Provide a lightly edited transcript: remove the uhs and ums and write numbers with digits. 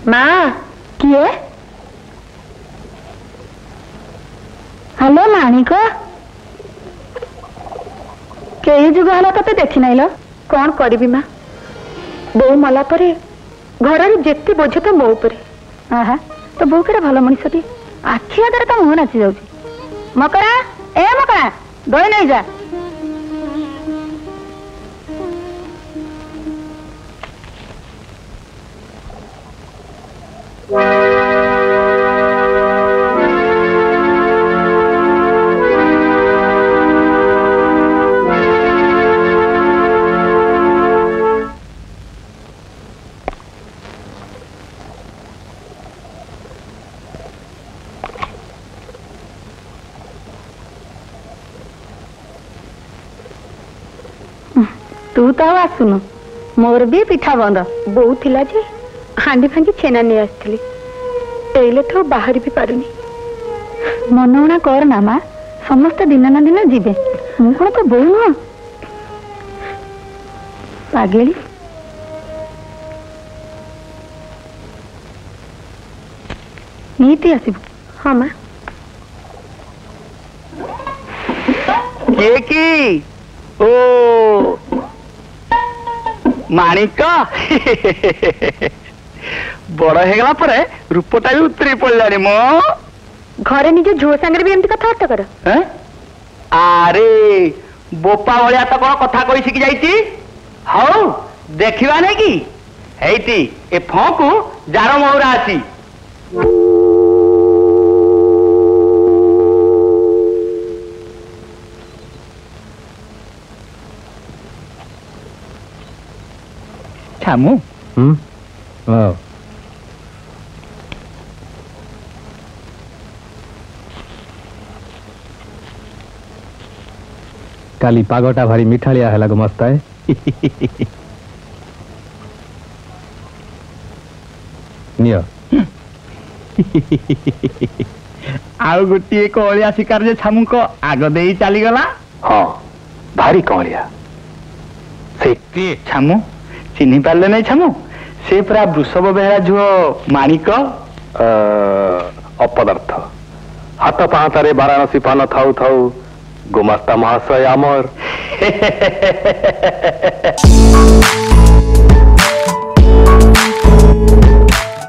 माँ किए हेलो माणिक कई जुग हला ते देखी नाइल कौन करी माँ बो मला परे घर जेते बोझ तो मो ऊपर आहा तो बो केड़ा भल मनीषटी आखि आदर तो मुह नाची जाउची मकरा ए मकरा दई नहीं जा तू तो आसुनु मोर भी पिठा बंद बो थिला जे हांडी भांगी छेना नहीं आसली एले तो बाहर भी पारुनी मनोना कर ना माँ समस्त दिन ना दिन जीवे मु कौन तो बो नुह पागेली नीति आसब हाँ माँ की ओ माणिक बड़ हेगला परे रूपटा भी उतरी पड़लानी मो घरे निज झुओ सांगे भी एमती कथा कर अरे बोपा भलिया तो कौन कथा कही शिखी जाइए हौ देखा नहीं कि हेती ए फंकु जार मौरा अच्छी छामू काली पागटा भारी मिठालिया है मस्त है नियो आउ गोटे कलिया शिकार जे छामू को आग दे चली गला हाँ भारी कलिया से छामू चिन्ह पारे नहीं छामू से पूरा वृषभ बेहरा झुओ माणिक अपदार्थ हाथ पाहातारे वाराणसी पान थाउ थाउ गुमास्ता महाशय आमर